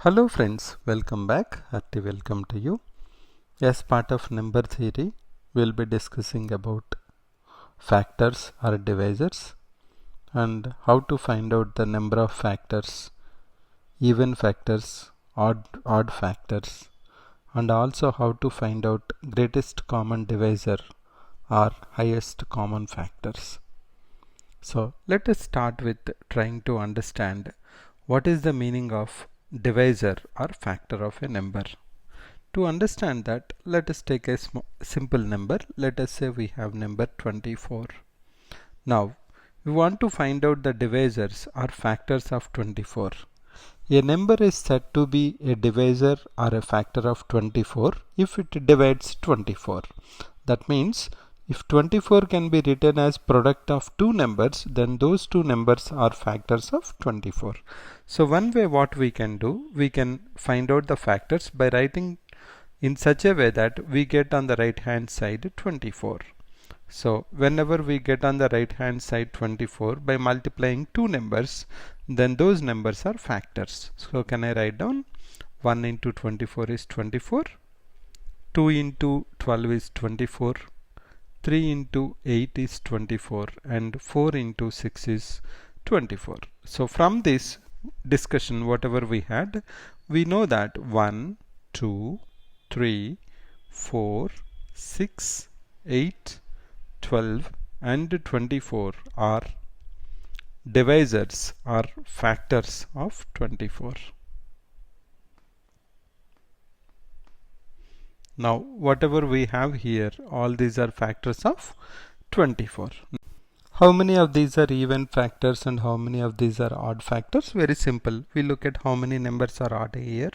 Hello friends, welcome back. Hearty welcome to you. As part of number theory, we'll be discussing about factors or divisors and how to find out the number of factors, even factors, odd factors, and also how to find out greatest common divisor or highest common factors. So let us start with trying to understand what is the meaning of divisor or factor of a number. To understand that, let us take a simple number. Let us say we have number 24. Now we want to find out the divisors or factors of 24. A number is said to be a divisor or a factor of 24 if it divides 24. That means if 24 can be written as product of two numbers, then those two numbers are factors of 24. So one way what we can do, we can find out the factors by writing in such a way that we get on the right hand side 24. So whenever we get on the right hand side 24 by multiplying two numbers, then those numbers are factors. So can I write down 1 into 24 is 24, 2 into 12 is 24, 3 into 8 is 24, and 4 into 6 is 24. So from this discussion whatever we had, we know that 1, 2, 3, 4, 6, 8, 12 and 24 are divisors or factors of 24. Now whatever we have here, all these are factors of 24. How many of these are even factors and how many of these are odd factors? Very simple. We look at how many numbers are odd here.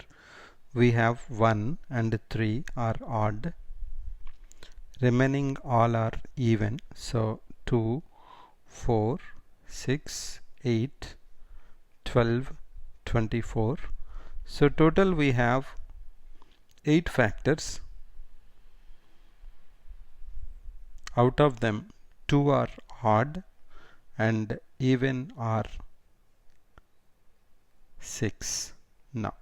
We have 1 and 3 are odd. Remaining all are even. So 2, 4, 6, 8, 12, 24. So total we have 8 factors. Out of them 2 are odd and even are 6. Now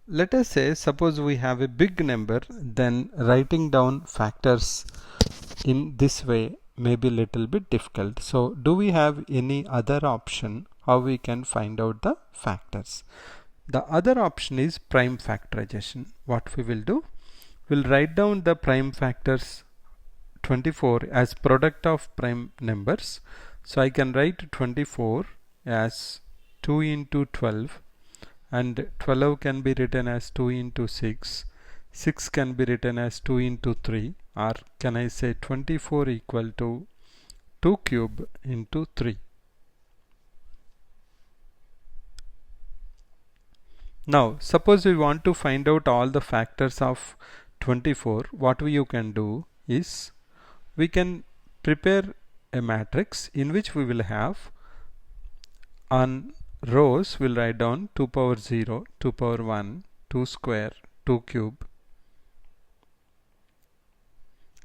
let us say suppose we have a big number, then writing down factors in this way may be little bit difficult. So do we have any other option how we can find out the factors? The other option is prime factorization. What we will do, we'll write down the prime factors 24 as product of prime numbers. So I can write 24 as 2 into 12, and 12 can be written as 2 into 6, 6 can be written as 2 into 3, or can I say 24 equal to 2 cube into 3. Now suppose we want to find out all the factors of 24, what you can do is we can prepare a matrix in which we will have on rows we'll write down 2 power 0, 2 power 1, 2 square, 2 cube,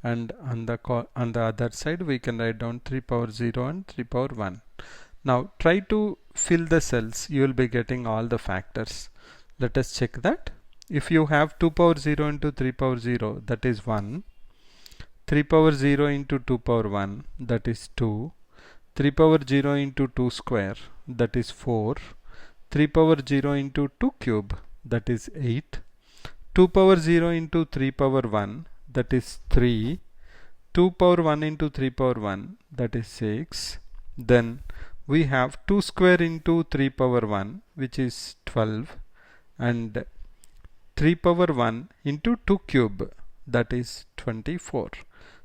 and on the other side we can write down 3 power 0 and 3 power 1. Now try to fill the cells, you will be getting all the factors. Let us check that. If you have 2 power 0 into 3 power 0, that is 1, 3 power 0 into 2 power 1, that is 2, 3 power 0 into 2 square, that is 4, 3 power 0 into 2 cube, that is 8, 2 power 0 into 3 power 1, that is 3, 2 power 1 into 3 power 1, that is 6. Then we have 2 square into 3 power 1, which is 12, and 3 power 1 into 2 cube, that is 24.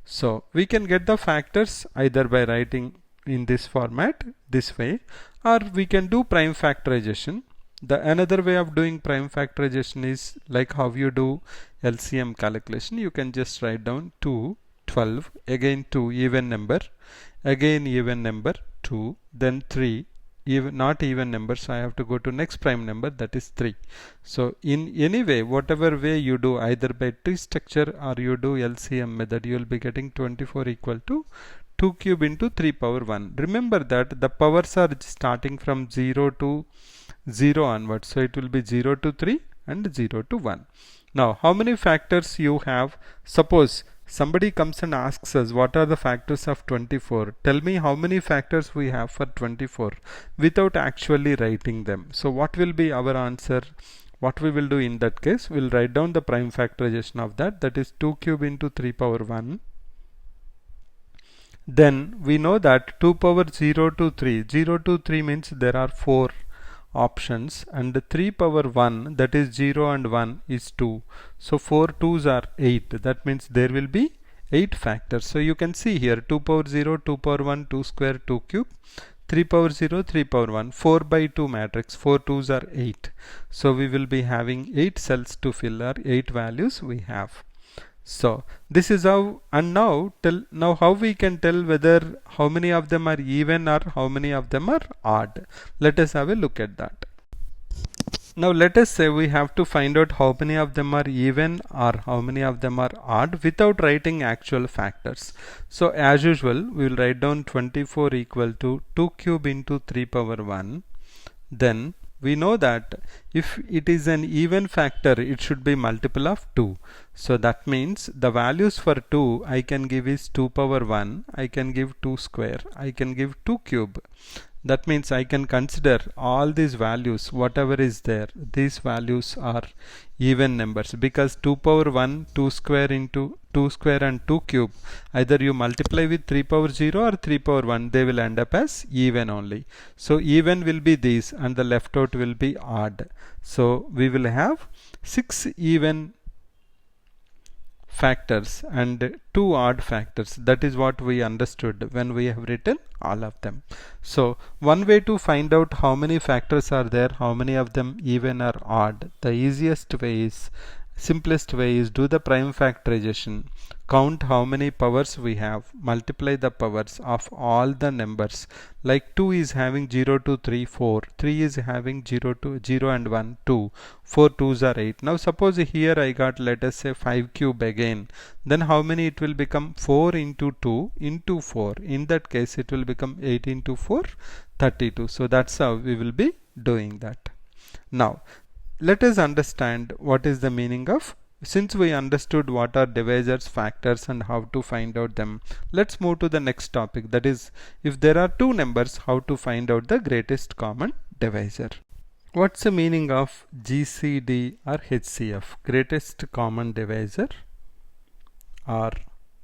So we can get the factors either by writing in this format, this way, or we can do prime factorization. The another way of doing prime factorization is like how you do LCM calculation. You can just write down 2, 12, again 2 even number, again even number 2, then 3 even not even number, so I have to go to next prime number, that is 3. So in any way, whatever way you do, either by tree structure or you do LCM method, you will be getting 24 equal to 2 cube into 3 power 1. Remember that the powers are starting from 0 to 0 onwards. So it will be 0 to 3 and 0 to 1. Now how many factors you have? Suppose somebody comes and asks us what are the factors of 24. Tell me how many factors we have for 24 without actually writing them. So what will be our answer? What we will do in that case, we'll write down the prime factorization of that. That is 2 cube into 3 power 1. Then we know that 2 power 0 to 3. 0 to 3 means there are 4 options, and 3 power 1, that is 0 and 1 is 2. So 4 2s are 8. That means there will be 8 factors. So you can see here 2 power 0, 2 power 1, 2 square, 2 cube. 3 power 0, 3 power 1, 4 by 2 matrix, 4 2s are 8. So we will be having 8 cells to fill our 8 values we have. So this is how, and now how we can tell whether how many of them are even or how many of them are odd. Let us have a look at that. Now let us say we have to find out how many of them are even or how many of them are odd without writing actual factors. So as usual, we will write down 24 equal to 2 cube into 3 power 1. Then we know that if it is an even factor, it should be multiple of 2. So that means the values for 2 I can give is 2 power 1, I can give 2 square, I can give 2 cube. That means I can consider all these values, whatever is there, these values are even numbers, because 2 power 1, 2 square into 2 square and 2 cube, either you multiply with 3 power 0 or 3 power 1, they will end up as even only. So even will be these and the left out will be odd. So we will have 6 even factors and 2 odd factors. That is what we understood when we have written all of them. So one way to find out how many factors are there, how many of them even or odd, the easiest way is, simplest way is, do the prime factorization, count how many powers we have, multiply the powers of all the numbers. Like 2 is having 0 to 3, 4, 3 is having 0 to 0 and 1, 2, 4 2s are 8. Now suppose here I got, let us say, 5 cube again, then how many it will become? 4 into 2 into 4. In that case it will become 8 into 4, 32. So that's how we will be doing that. Now let us understand what is the meaning of, since we understood what are divisors, factors and how to find out them, let's move to the next topic, that is, if there are two numbers, how to find out the greatest common divisor. What's the meaning of GCD or HCF, greatest common divisor or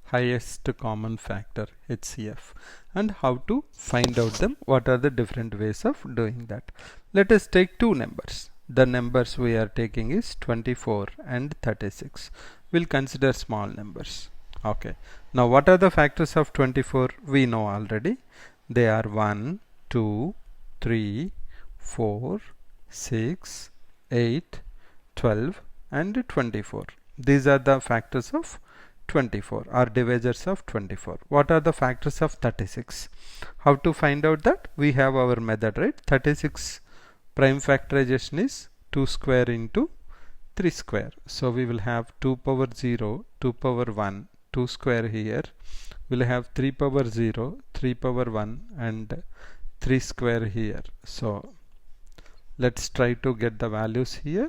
highest common factor, HCF, and how to find out them, what are the different ways of doing that. Let us take two numbers. The numbers we are taking is 24 and 36. We'll consider small numbers. Okay. Now what are the factors of 24? We know already. They are 1, 2, 3, 4, 6, 8, 12 and 24. These are the factors of 24 or divisors of 24. What are the factors of 36? How to find out that? We have our method, right? 36 prime factorization is 2 square into 3 square. So we will have 2 power 0, 2 power 1, 2 square here. We will have 3 power 0, 3 power 1 and 3 square here. So let's try to get the values here.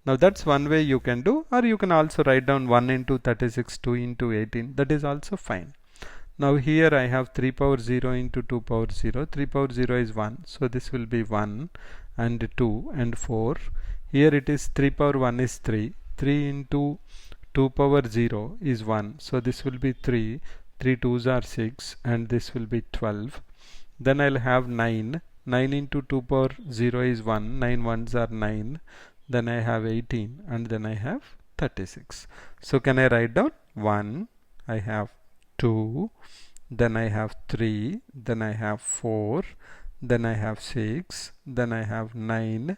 Now that's one way you can do, or you can also write down 1 into 36, 2 into 18. That is also fine. Now here I have 3 power 0 into 2 power 0. 3 power 0 is 1. So this will be 1 and 2 and 4. Here it is 3 power 1 is 3. 3 into 2 power 0 is 1. So this will be 3. 3 2s are 6 and this will be 12. Then I'll have 9. 9 into 2 power 0 is 1. 9 1s are 9. Then I have 18 and then I have 36. So can I write down 1? I have 2, then I have 3, then I have 4, then I have 6, then I have 9,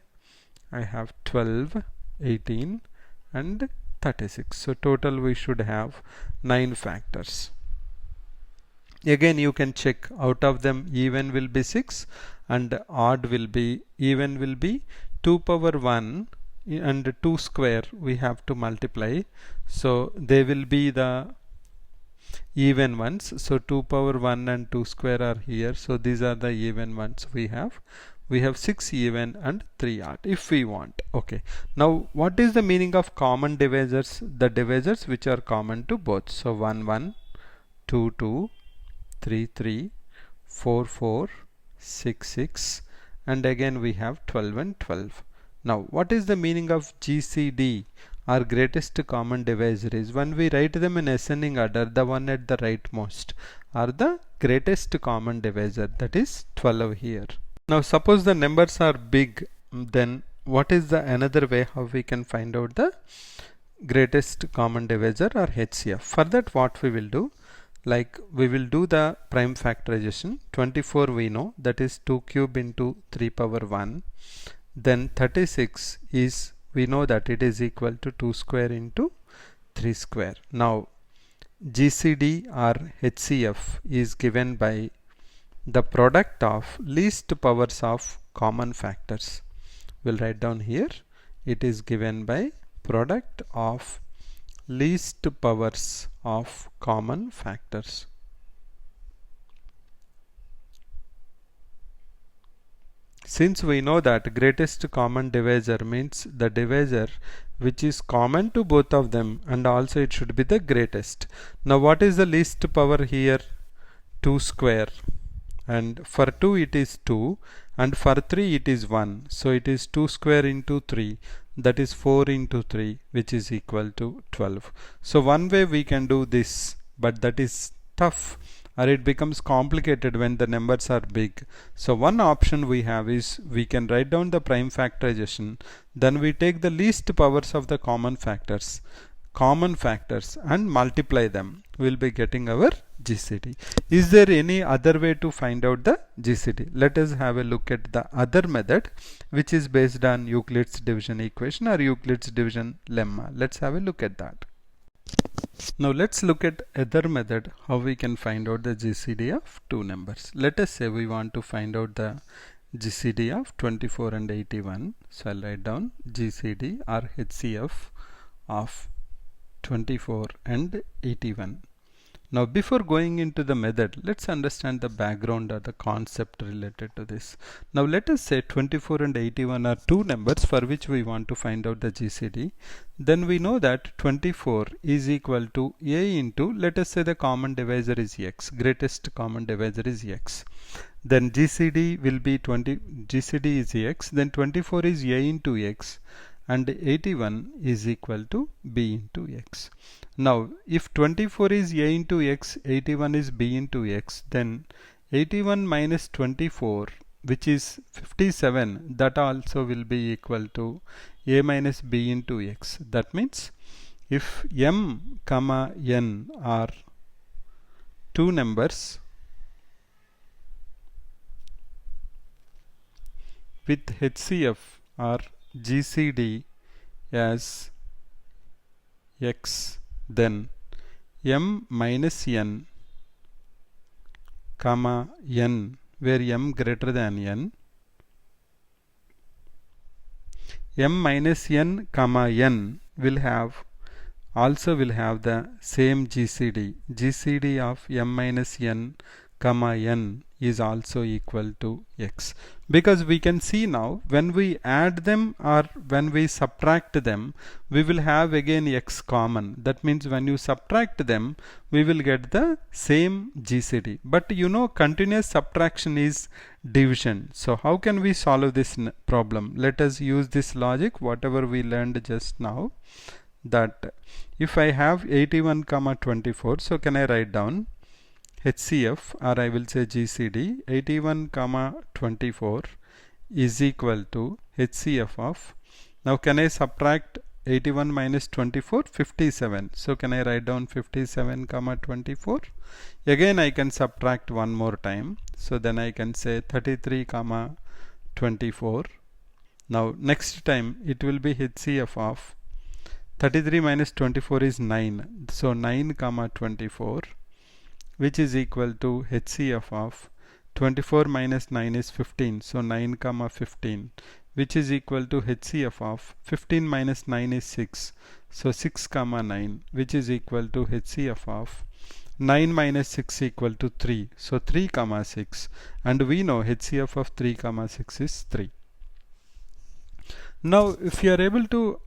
I have 12, 18 and 36. So total we should have 9 factors. Again you can check, out of them even will be 6 and odd will be, even will be 2 power 1 and 2 square we have to multiply. So they will be the even ones. So 2 power 1 and 2 square are here. So these are the even ones we have we have 6 even and 3 odd if we want. Okay, now what is the meaning of common divisors? The divisors which are common to both. So 1 1, 2 2, 3 3, 4 4, 6 6, and again we have 12 and 12. Now what is the meaning of GCD? Our greatest common divisor is when we write them in ascending order, the one at the rightmost are the greatest common divisor, that is 12 here. Now suppose the numbers are big, then what is the another way how we can find out the greatest common divisor or HCF? For that what we will do, like we will do the prime factorization. 24 we know, that is 2 cube into 3 power 1. Then 36 is, we know that it is equal to 2 square into 3 square. Now GCD or HCF is given by the product of least powers of common factors. We'll write down here, it is given by product of least powers of common factors. Since we know that greatest common divisor means the divisor which is common to both of them, and also it should be the greatest. Now what is the least power here? 2 square, and for 2 it is 2, and for 3 it is 1, so it is 2 square into 3, that is 4 into 3, which is equal to 12. So one way we can do this, but that is tough, or it becomes complicated when the numbers are big. So one option we have is we can write down the prime factorization, then we take the least powers of the common factors and multiply them. We'll be getting our GCD. Is there any other way to find out the GCD? Let us have a look at the other method, which is based on Euclid's division equation or Euclid's division lemma. Let's have a look at that. Now let's look at other method how we can find out the GCD of two numbers. Let us say we want to find out the GCD of 24 and 81. So I'll write down GCD or HCF of 24 and 81. Now before going into the method, let's understand the background or the concept related to this. Now let us say 24 and 81 are two numbers for which we want to find out the GCD. Then we know that 24 is equal to a into, let us say the common divisor is x, greatest common divisor is x. Then GCD will be GCD is x, then 24 is a into x, and 81 is equal to b into x. Now if 24 is a into x, 81 is b into x, then 81 minus 24, which is 57, that also will be equal to a minus b into x. That means if m comma n are two numbers with HCF or GCD as x, then m minus n comma n, where m greater than n, m minus n comma n will have the same GCD. GCD of m minus n comma n is also equal to x, because we can see now when we add them or when we subtract them, we will have again x common. That means when you subtract them, we will get the same GCD. But you know, continuous subtraction is division. So how can we solve this problem? Let us use this logic, whatever we learned just now, that if I have 81 comma 24, so can I write down HCF, or I will say GCD, 81 comma 24 is equal to HCF of, now can I subtract 81 minus 24? 57. So can I write down 57 comma 24? Again I can subtract one more time, so then I can say 33 comma 24. Now next time it will be HCF of 33 minus 24 is 9, so 9 comma 24, which is equal to HCF of 24 minus 9 is 15, so 9 comma 15, which is equal to HCF of 15 minus 9 is 6, so 6 comma 9, which is equal to HCF of 9 minus 6 equal to 3. So 3 comma 6. And we know HCF of 3 comma 6 is 3. Now if you are able to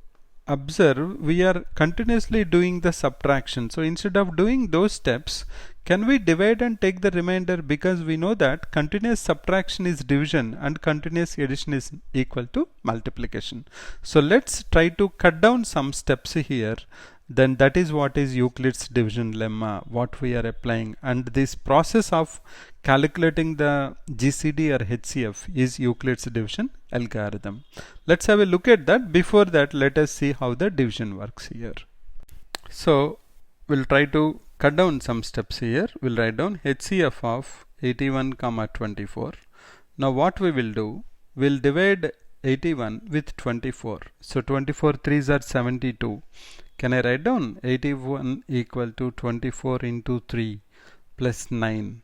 observe, we are continuously doing the subtraction. So instead of doing those steps, can we divide and take the remainder, because we know that continuous subtraction is division and continuous addition is equal to multiplication. So let's try to cut down some steps here. Then that is what is Euclid's division lemma, what we are applying. And this process of calculating the GCD or HCF is Euclid's division algorithm. Let's have a look at that. Before that, let us see how the division works here. So we'll try to cut down some steps here. We'll write down HCF of 81 comma 24. Now what we will do, we'll divide 81 with 24. So 24 3s are 72. Can I write down 81 equal to 24 into 3 plus 9?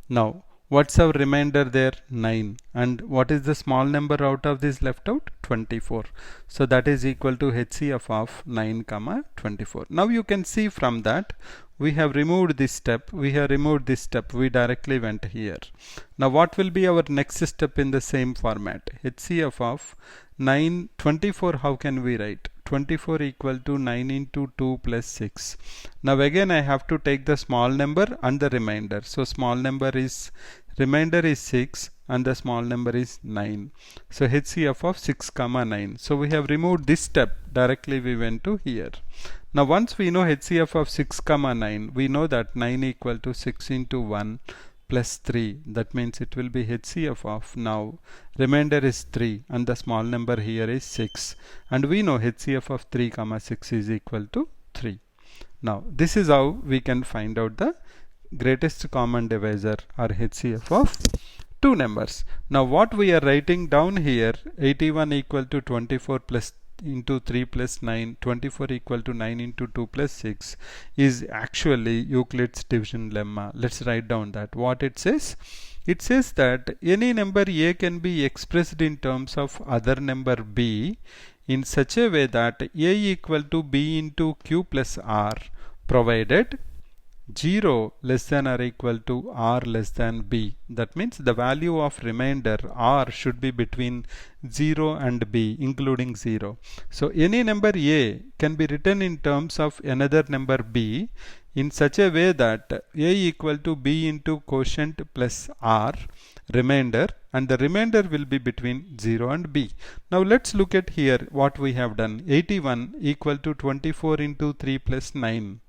Now what's our remainder there? 9. And what is the small number out of this left out? 24. So that is equal to HCF of 9 comma 24. Now you can see from that we have removed this step, we directly went here. Now what will be our next step in the same format? HCF of 24, how can we write? 24 equal to 9 into 2 plus 6. Now again I have to take the small number and the remainder. So remainder is 6 and the small number is 9. So HCF of 6 comma 9. So we have removed this step, directly we went to here. Now once we know HCF of 6 comma 9, we know that 9 equal to 6 into 1 plus 3. That means it will be HCF of, now remainder is 3 and the small number here is 6. And we know HCF of 3 comma 6 is equal to 3. Now this is how we can find out the greatest common divisor or HCF of two numbers. Now what we are writing down here, 81 equal to 24 plus into 3 plus 9, 24 equal to 9 into 2 plus 6 is actually Euclid's division lemma. Let's write down that. What it says? It says that any number A can be expressed in terms of other number B in such a way that A equal to B into Q plus R, provided 0 less than or equal to R less than B. That means the value of remainder R should be between 0 and B, including 0. So any number A can be written in terms of another number B in such a way that A equal to B into quotient plus R remainder, and the remainder will be between 0 and B. Now let's look at here what we have done. 81 equal to 24 into 3 plus 9.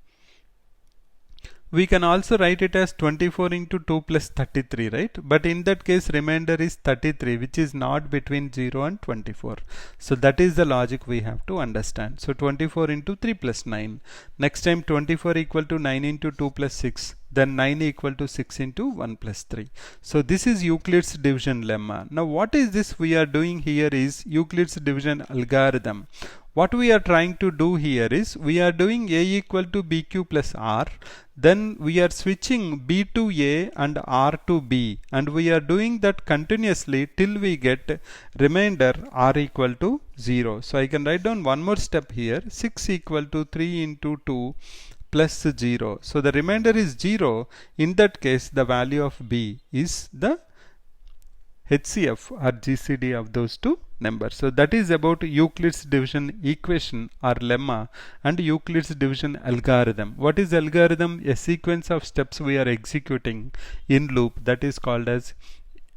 We can also write it as 24 into 2 plus 33, right? But in that case remainder is 33, which is not between 0 and 24. So that is the logic we have to understand. So 24 into 3 plus 9. Next time 24 equal to 9 into 2 plus 6. Then 9 equal to 6 into 1 plus 3. So this is Euclid's division lemma. Now what is this we are doing here is Euclid's division algorithm. What we are trying to do here is we are doing A equal to BQ plus R. Then we are switching B to A and R to B, and we are doing that continuously till we get remainder R equal to 0. So I can write down one more step here. 6 equal to 3 into 2 plus 0. So the remainder is 0. In that case the value of B is the HCF or GCD of those two numbers. So that is about Euclid's division equation or lemma and Euclid's division algorithm. What is algorithm? A sequence of steps we are executing in loop, that is called as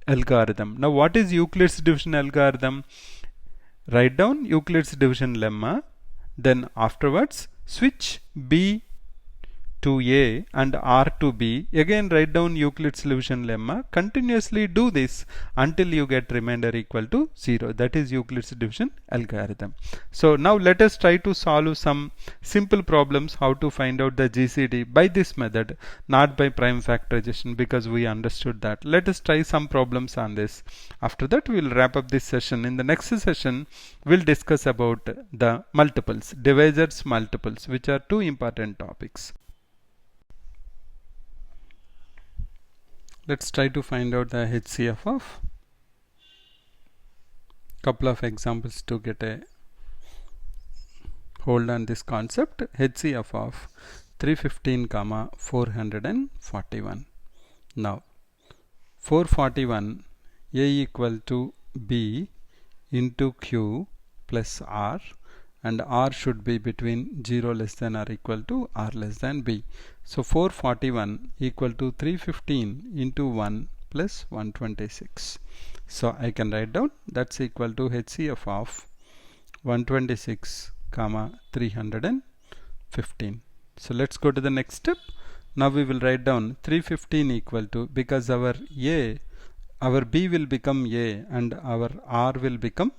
algorithm. Now what is Euclid's division algorithm? Write down Euclid's division lemma, then afterwards switch B to A and R to B. Again write down Euclid's division lemma. Continuously do this until you get remainder equal to 0. That is Euclid's division algorithm. So now let us try to solve some simple problems how to find out the GCD by this method, not by prime factorization, because we understood that. Let us try some problems on this. After that we will wrap up this session. In the next session we will discuss about the multiples, divisors, multiples, which are two important topics. Let's try to find out the HCF of couple of examples to get a hold on this concept. HCF of 315 comma 441. Now 441 A equal to B into Q plus R, and R should be between 0 less than or equal to R less than B. So 441 equal to 315 into 1 plus 126. So I can write down that's equal to HCF of 126 comma 315. So let's go to the next step. Now we will write down 315 equal to, because our B will become A and our R will become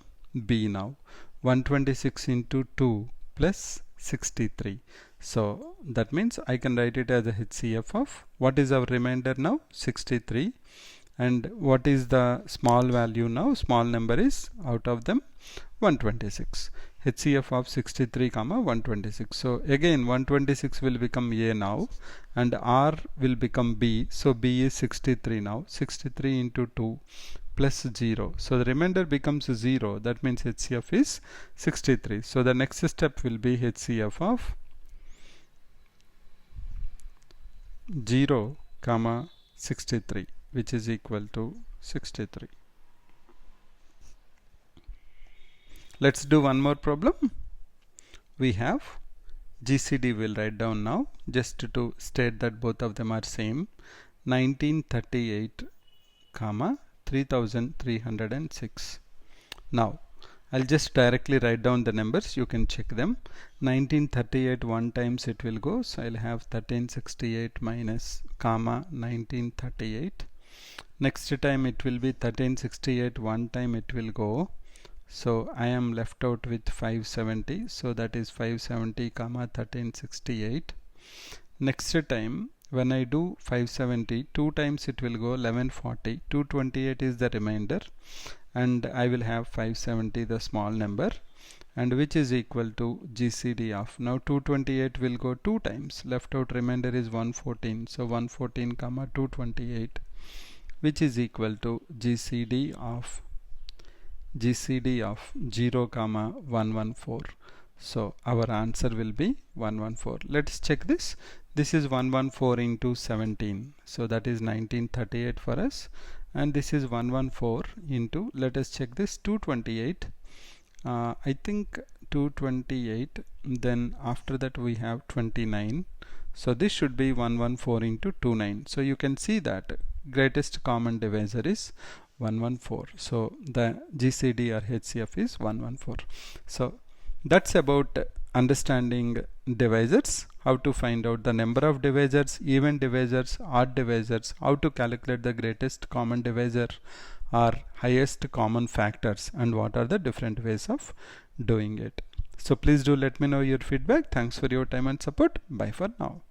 B now. 126 into 2 plus 63. So that means I can write it as a HCF of, what is our remainder now? 63. And what is the small value now? Small number is out of them 126. HCF of 63 comma 126. So again 126 will become A now and R will become B. So B is 63 now. 63 into 2 plus 0. So the remainder becomes 0. That means HCF is 63. So the next step will be HCF of 0 comma 63, which is equal to 63. Let's do one more problem. We have GCD will write down now, just to state that both of them are same. 1938 comma 3306. Now I'll just directly write down the numbers, you can check them. 1938 one times it will go, so I'll have 1368 minus comma 1938. Next time it will be 1368 one time it will go, so I am left out with 570, so that is 570 comma 1368. Next time when I do 570, two times it will go 1140, 228 is the remainder, and I will have 570 the small number, and which is equal to GCD of, now 228 will go two times, left out remainder is 114, so 114 comma 228, which is equal to GCD of 0 comma 114. So our answer will be 114. Let's check this. This is 114 into 17, so that is 1938 for us, and this is 114 into, let us check this, 228. I think 228, then after that we have 29, so this should be 114 into 29. So you can see that greatest common divisor is 114. So the GCD or HCF is 114. So that's about understanding divisors, how to find out the number of divisors, even divisors, odd divisors, how to calculate the greatest common divisor or highest common factors, and what are the different ways of doing it. So please do let me know your feedback. Thanks for your time and support. Bye for now.